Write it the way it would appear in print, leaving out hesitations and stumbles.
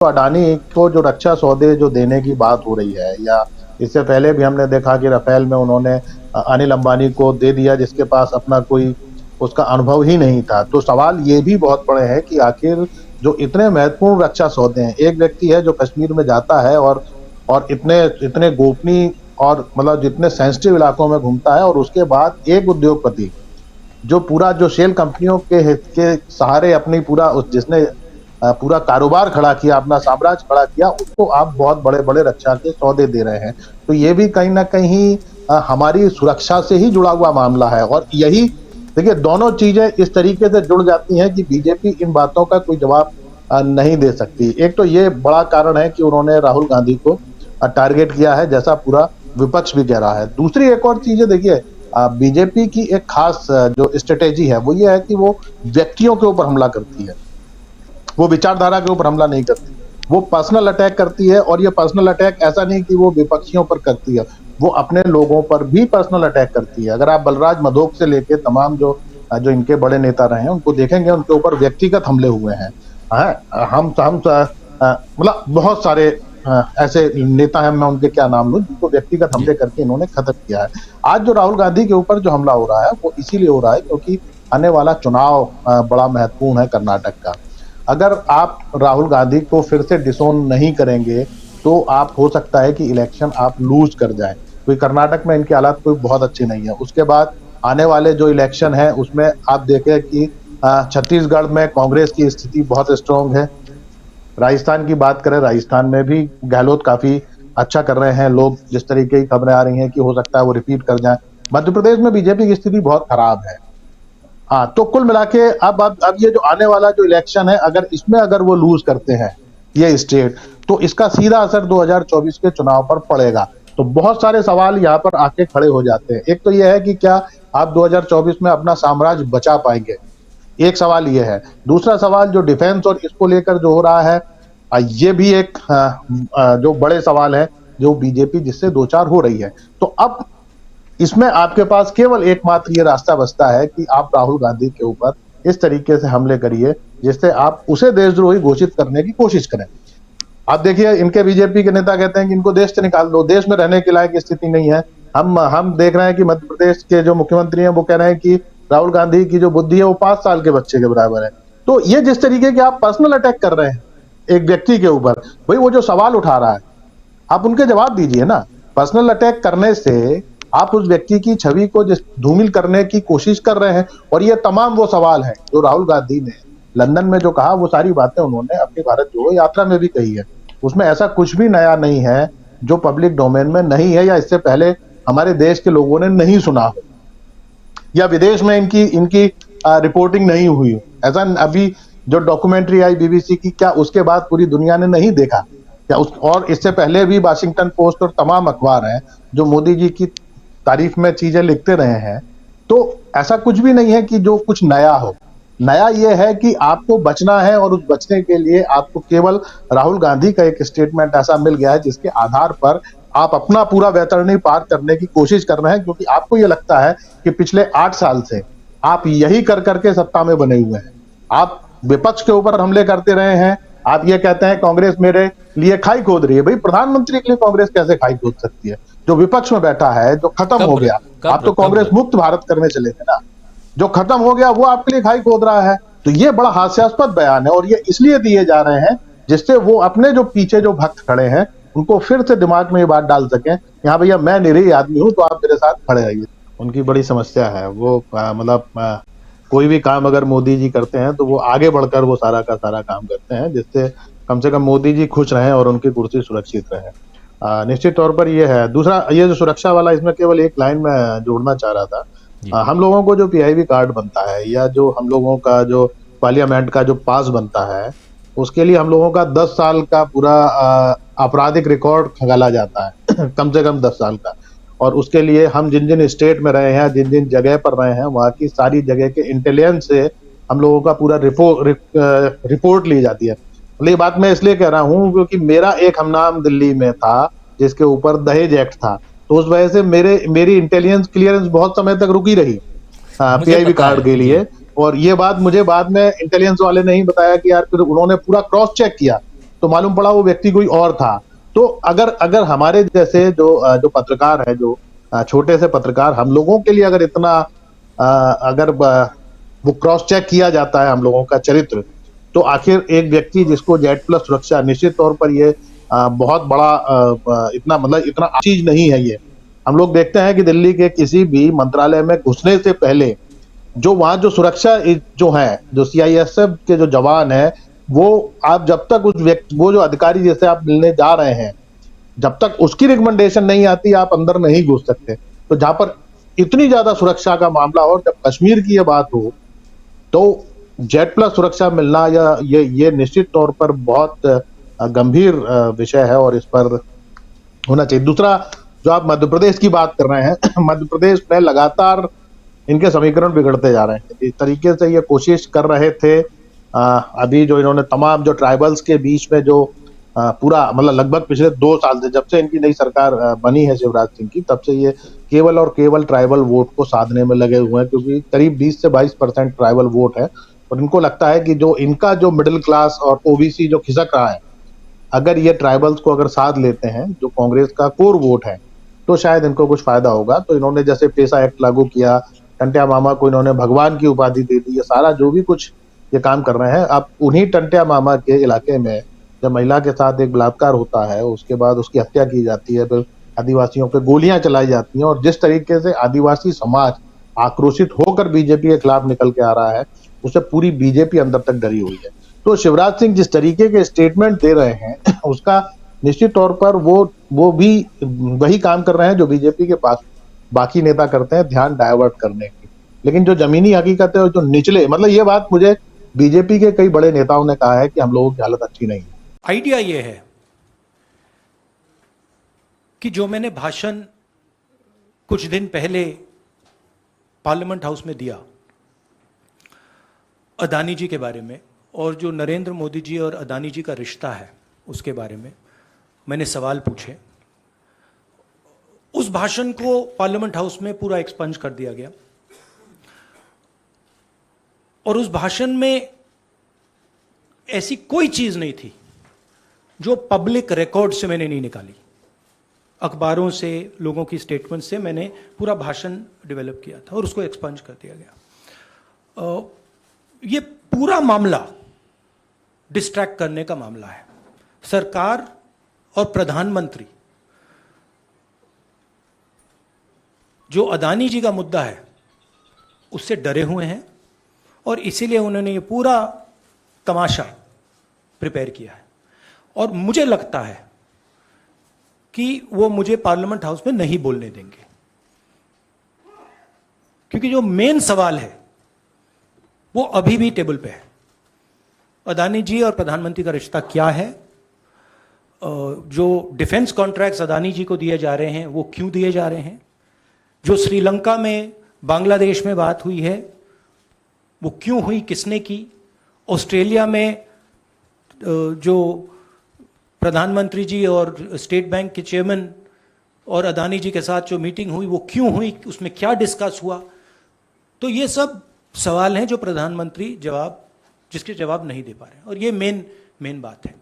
तो अडानी को जो रक्षा सौदे जो देने की बात हो रही है, या इससे पहले भी हमने देखा कि राफेल में उन्होंने अनिल अंबानी को दे दिया, जिसके पास अपना कोई उसका अनुभव ही नहीं था। तो सवाल ये भी बहुत बड़े हैं कि आखिर जो इतने महत्वपूर्ण रक्षा सौदे हैं, एक व्यक्ति है जो कश्मीर में जाता है और इतने इतने गोपनीय और मतलब जितने सेंसिटिव इलाकों में घूमता है, और उसके बाद एक उद्योगपति जो पूरा जो शेल कंपनियों के हित के सहारे अपनी पूरा जिसने पूरा कारोबार खड़ा किया, अपना साम्राज्य खड़ा किया, उसको आप बहुत बड़े-बड़े रक्षा के सौदे दे रहे हैं। तो ये भी कहीं न कहीं हमारी सुरक्षा से ही जुड़ा हुआ मामला है, और यही देखिए दोनों चीजें इस तरीके से जुड़ जाती हैं कि बीजेपी इन बातों का कोई जवाब नहीं दे सकती। एक तो ये बड़ा कारण है कि उन्होंने राहुल गांधी को टारगेट किया है, जैसा पूरा विपक्ष भी कह रहा है। दूसरी एक और चीज है, देखिए बीजेपी की एक खास जो स्ट्रेटेजी है वो ये है कि वो व्यक्तियों के ऊपर हमला करती है, वो विचारधारा के ऊपर हमला नहीं करती, वो पर्सनल अटैक करती है। और ये पर्सनल अटैक ऐसा नहीं कि वो विपक्षियों पर करती है, वो अपने लोगों पर भी पर्सनल अटैक करती है। अगर आप बलराज मधोक से लेके तमाम जो इनके बड़े नेता रहे हैं उनको देखेंगे, उनके ऊपर व्यक्तिगत हमले हुए हैं। हम मतलब बहुत सारे ऐसे नेता हैं, मैं उनके क्या नाम लूं, जिनको व्यक्तिगत हमले करके इन्होंने खत्म किया है। आज जो राहुल गांधी के ऊपर जो हमला हो रहा है वो इसीलिए हो रहा है क्योंकि आने वाला चुनाव बड़ा महत्वपूर्ण है कर्नाटक का। अगर आप राहुल गांधी को फिर से डिसोन नहीं करेंगे तो आप हो सकता है कि इलेक्शन आप लूज कर जाएं, क्योंकि कर्नाटक में इनकी हालात कोई बहुत अच्छी नहीं है। उसके बाद आने वाले जो इलेक्शन है उसमें आप देखें कि छत्तीसगढ़ में कांग्रेस की स्थिति बहुत स्ट्रांग है। राजस्थान की बात करें, राजस्थान में भी गहलोत काफी अच्छा कर रहे हैं। लोग जिस तरीके की खबरें आ रही हैं कि हो सकता है वो रिपीट कर जाए। मध्य प्रदेश में बीजेपी की स्थिति बहुत खराब है। हाँ, तो कुल मिला के अब ये जो आने वाला जो इलेक्शन है, अगर वो लूज करते हैं ये स्टेट, तो इसका सीधा असर 2024 के चुनाव पर पड़ेगा। तो बहुत सारे सवाल यहाँ पर आके खड़े हो जाते हैं। एक तो ये है कि क्या आप 2024 में अपना साम्राज्य बचा पाएंगे, एक सवाल ये है। दूसरा सवाल जो डिफेंस और इसको लेकर जो हो रहा है, ये भी एक जो बड़े सवाल है जो बीजेपी जिससे दो चार हो रही है। तो अब इसमें आपके पास केवल एकमात्र ये रास्ता बचता है कि आप राहुल गांधी के ऊपर इस तरीके से हमले करिए जिससे आप उसे देशद्रोही घोषित करने की कोशिश करें। आप देखिए, इनके बीजेपी के नेता कहते हैं कि इनको देश से निकाल दो, देश में रहने के लायक स्थिति नहीं है। हम देख रहे हैं कि मध्य प्रदेश के जो मुख्यमंत्री हैं वो कह रहे हैं कि राहुल गांधी की जो बुद्धि है वो 5 साल के बच्चे के बराबर है। तो ये जिस तरीके के आप पर्सनल अटैक कर रहे हैं एक व्यक्ति के ऊपर, भाई वो जो सवाल उठा रहा है आप उनके जवाब दीजिए ना। पर्सनल अटैक करने से आप उस व्यक्ति की छवि को धूमिल करने की कोशिश कर रहे हैं। और ये तमाम वो सवाल हैं जो राहुल गांधी ने लंदन में जो कहा, वो सारी बातें उन्होंने अपनी भारत जोड़ो यात्रा में भी कही है। उसमें ऐसा कुछ भी नया नहीं है जो पब्लिक डोमेन में नहीं है या इससे पहले हमारे देश के लोगों ने नहीं सुना हो या विदेश में इनकी रिपोर्टिंग नहीं हुई हो। ऐसा अभी जो डॉक्यूमेंट्री आई बीबीसी की, क्या उसके बाद पूरी दुनिया ने नहीं देखा? और इससे पहले भी वाशिंगटन पोस्ट और तमाम अखबार हैं जो मोदी जी की तारीफ में चीजें लिखते रहे हैं। तो ऐसा कुछ भी नहीं है कि जो कुछ नया हो। नया ये है कि आपको बचना है, और उस बचने के लिए आपको केवल राहुल गांधी का एक स्टेटमेंट ऐसा मिल गया है जिसके आधार पर आप अपना पूरा वैतरणी पार करने की कोशिश कर रहे हैं, क्योंकि आपको ये लगता है कि पिछले 8 साल से आप यही कर करके सत्ता में बने हुए हैं। आप विपक्ष के ऊपर हमले करते रहे हैं। आप ये कहते हैं कांग्रेस मेरे लिए खाई खोद रही है। भाई प्रधानमंत्री के लिए कांग्रेस कैसे खाई खोद सकती है? जो विपक्ष में बैठा है, जो खत्म हो गया, आप तो कांग्रेस मुक्त भारत करने चले थे ना, जो खत्म हो गया वो आपके लिए खाई खोद रहा है। तो ये बड़ा हास्यास्पद बयान है, और ये इसलिए दिए जा रहे हैं जिससे वो अपने जो पीछे जो भक्त खड़े हैं उनको फिर से दिमाग में ये बात डाल सकें कि हाँ भैया मैं निरीह आदमी हूं, तो आप मेरे साथ खड़े रहिए। उनकी बड़ी समस्या है। वो मतलब कोई भी काम अगर मोदी जी करते हैं तो वो आगे बढ़कर वो सारा का सारा काम करते हैं जिससे कम से कम मोदी जी खुश रहें और उनकी कुर्सी सुरक्षित रहे। निश्चित तौर पर ये है। दूसरा, ये जो सुरक्षा वाला, इसमें केवल एक लाइन में जोड़ना चाह रहा था। हम लोगों को जो पीआईवी कार्ड बनता है या जो हम लोगों का जो पार्लियामेंट का जो पास बनता है, उसके लिए हम लोगों का 10 साल का पूरा आपराधिक रिकॉर्ड खंगाला जाता है कम से कम 10 साल का। और उसके लिए हम जिन जिन स्टेट में रहे हैं, जिन जिन जगह पर रहे हैं, वहाँ की सारी जगह के इंटेलिजेंस से हम लोगों का पूरा रिपोर्ट ली जाती है। ये बात मैं इसलिए कह रहा हूँ क्योंकि मेरा एक हमनाम दिल्ली में था जिसके ऊपर दहेज एक्ट था, तो उस वजह से मेरी इंटेलिजेंस क्लियरेंस बहुत समय तक रुकी रही पीआईवी कार्ड के लिए। और ये बात मुझे बाद में इंटेलिजेंस वाले ने ही बताया कि यार फिर उन्होंने पूरा क्रॉस चेक किया तो मालूम पड़ा वो व्यक्ति कोई और था। तो अगर अगर हमारे जैसे जो पत्रकार है, जो छोटे से पत्रकार, हम लोगों के लिए अगर इतना अगर वो क्रॉस चेक किया जाता है हम लोगों का चरित्र, तो आखिर एक व्यक्ति जिसको जेड प्लस सुरक्षा, निश्चित तौर पर ये बहुत बड़ा इतना मतलब इतना चीज नहीं है ये। हम लोग देखते हैं कि दिल्ली के किसी भी मंत्रालय में घुसने से पहले जो वहां जो सुरक्षा जो है, जो सीआईएसएफ के जो जवान है, वो आप जब तक उस व्यक्ति, वो जो अधिकारी जैसे आप मिलने जा रहे हैं, जब तक उसकी रिकमेंडेशन नहीं आती आप अंदर नहीं घुस सकते। तो जहां पर इतनी ज्यादा सुरक्षा का मामला हो, जब कश्मीर की ये बात हो, तो जेड प्लस सुरक्षा मिलना या ये निश्चित तौर पर बहुत गंभीर विषय है और इस पर होना चाहिए। दूसरा, जो आप मध्य प्रदेश की बात कर रहे हैं, मध्य प्रदेश में लगातार इनके समीकरण बिगड़ते जा रहे हैं। इस तरीके से ये कोशिश कर रहे थे, अभी जो इन्होंने तमाम जो ट्राइबल्स के बीच में जो पूरा मतलब लगभग पिछले 2 साल से, जब से इनकी नई सरकार बनी है शिवराज सिंह की, तब से ये केवल और केवल ट्राइबल वोट को साधने में लगे हुए हैं, क्योंकि करीब 20 से 22% ट्राइबल वोट है और इनको लगता है कि जो इनका जो मिडिल क्लास और ओबीसी जो खिसक रहा है, अगर ये ट्राइबल्स को अगर साथ लेते हैं, जो कांग्रेस का कोर वोट है, तो शायद इनको कुछ फायदा होगा। तो इन्होंने जैसे पेसा एक्ट लागू किया, टंटिया मामा को इन्होंने भगवान की उपाधि दे दी, ये सारा जो भी कुछ ये काम कर रहे हैं, अब उन्हीं टंटिया मामा के इलाके में जब महिला के साथ एक बलात्कार होता है, उसके बाद उसकी हत्या की जाती है, फिर आदिवासियों पे गोलियां चलाई जाती हैं और जिस तरीके से आदिवासी समाज आक्रोशित होकर बीजेपी के खिलाफ निकल के आ रहा है, उससे पूरी बीजेपी अंदर तक डरी हुई है। तो शिवराज सिंह जिस तरीके के स्टेटमेंट दे रहे हैं उसका निश्चित तौर पर वो भी वही काम कर रहे हैं जो बीजेपी के पास बाकी नेता करते हैं, ध्यान डाइवर्ट करने की। लेकिन जो जमीनी हकीकत है और जो निचले, मतलब ये बात मुझे बीजेपी के कई बड़े नेताओं ने कहा है कि हम लोगों की हालत अच्छी नहीं है। आइडिया ये है कि जो मैंने भाषण कुछ दिन पहले पार्लियामेंट हाउस में दिया अदानी जी के बारे में, और जो नरेंद्र मोदी जी और अदानी जी का रिश्ता है उसके बारे में मैंने सवाल पूछे, उस भाषण को पार्लियामेंट हाउस में पूरा एक्सपंज कर दिया गया और उस भाषण में ऐसी कोई चीज नहीं थी जो पब्लिक रिकॉर्ड से मैंने नहीं निकाली। अखबारों से, लोगों की स्टेटमेंट से मैंने पूरा भाषण डेवलप किया था और उसको एक्सपंज कर दिया गया। ये पूरा मामला डिस्ट्रैक्ट करने का मामला है। सरकार और प्रधानमंत्री जो अदानी जी का मुद्दा है उससे डरे हुए हैं और इसीलिए उन्होंने ये पूरा तमाशा प्रिपेयर किया है और मुझे लगता है कि वो मुझे पार्लियामेंट हाउस में नहीं बोलने देंगे, क्योंकि जो मेन सवाल है वो अभी भी टेबल पे है। अदानी जी और प्रधानमंत्री का रिश्ता क्या है, जो डिफेंस कॉन्ट्रैक्ट्स अदानी जी को दिए जा रहे हैं वो क्यों दिए जा रहे हैं, जो श्रीलंका में, बांग्लादेश में बात हुई है वो क्यों हुई, किसने की, ऑस्ट्रेलिया में जो प्रधानमंत्री जी और स्टेट बैंक के चेयरमैन और अदानी जी के साथ जो मीटिंग हुई वो क्यों हुई, उसमें क्या डिस्कस हुआ। तो ये सब सवाल हैं जो प्रधानमंत्री जिसके जवाब नहीं दे पा रहे हैं और ये मेन बात है।